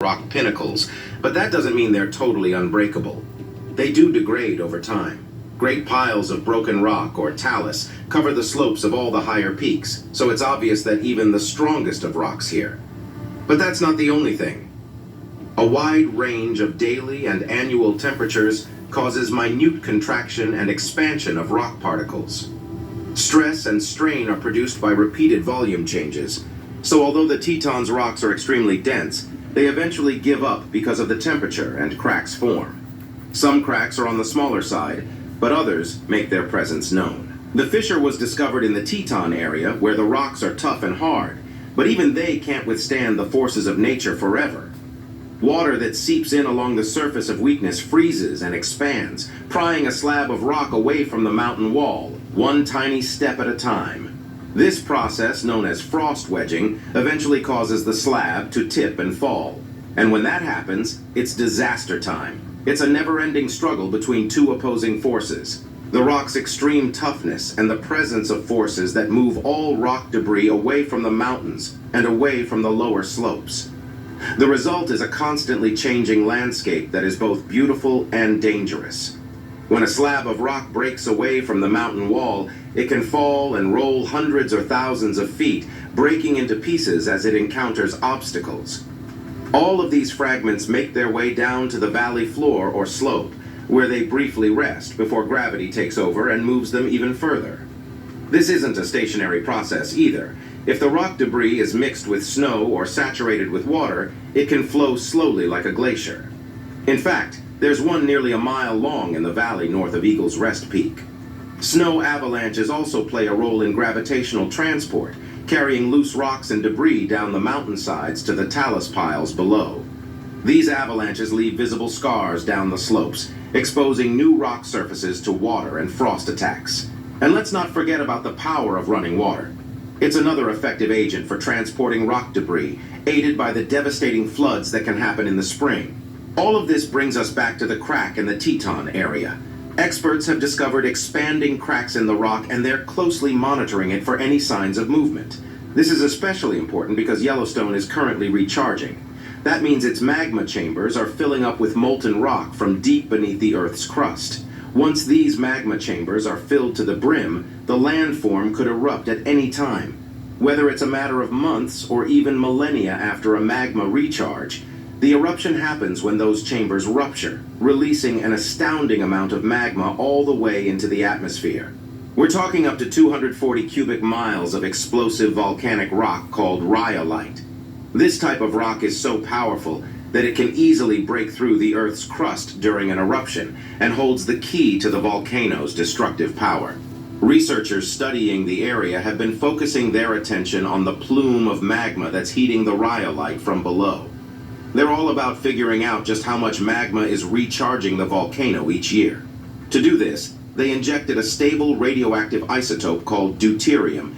rock pinnacles, but that doesn't mean they're totally unbreakable. They do degrade over time. Great piles of broken rock, or talus, cover the slopes of all the higher peaks, so it's obvious that even the strongest of rocks here. But that's not the only thing. A wide range of daily and annual temperatures causes minute contraction and expansion of rock particles. Stress and strain are produced by repeated volume changes, so although the Teton's rocks are extremely dense, they eventually give up because of the temperature and cracks form. Some cracks are on the smaller side, but others make their presence known. The fissure was discovered in the Teton area, where the rocks are tough and hard, but even they can't withstand the forces of nature forever. Water that seeps in along the surface of weakness freezes and expands, prying a slab of rock away from the mountain wall, one tiny step at a time. This process, known as frost wedging, eventually causes the slab to tip and fall. And when that happens, it's disaster time. It's a never-ending struggle between two opposing forces: the rock's extreme toughness and the presence of forces that move all rock debris away from the mountains and away from the lower slopes. The result is a constantly changing landscape that is both beautiful and dangerous. When a slab of rock breaks away from the mountain wall, it can fall and roll hundreds or thousands of feet, breaking into pieces as it encounters obstacles. All of these fragments make their way down to the valley floor or slope, where they briefly rest before gravity takes over and moves them even further. This isn't a stationary process either. If the rock debris is mixed with snow or saturated with water, it can flow slowly like a glacier. In fact, there's one nearly a mile long in the valley north of Eagle's Rest Peak. Snow avalanches also play a role in gravitational transport, carrying loose rocks and debris down the mountainsides to the talus piles below. These avalanches leave visible scars down the slopes, exposing new rock surfaces to water and frost attacks. And let's not forget about the power of running water. It's another effective agent for transporting rock debris, aided by the devastating floods that can happen in the spring. All of this brings us back to the crack in the Teton area. Experts have discovered expanding cracks in the rock, and they're closely monitoring it for any signs of movement. This is especially important because Yellowstone is currently recharging. That means its magma chambers are filling up with molten rock from deep beneath the Earth's crust. Once these magma chambers are filled to the brim, the landform could erupt at any time. Whether it's a matter of months or even millennia after a magma recharge, the eruption happens when those chambers rupture, releasing an astounding amount of magma all the way into the atmosphere. We're talking up to 240 cubic miles of explosive volcanic rock called rhyolite. This type of rock is so powerful that it can easily break through the Earth's crust during an eruption and holds the key to the volcano's destructive power. Researchers studying the area have been focusing their attention on the plume of magma that's heating the rhyolite from below. They're all about figuring out just how much magma is recharging the volcano each year. To do this, they injected a stable radioactive isotope called deuterium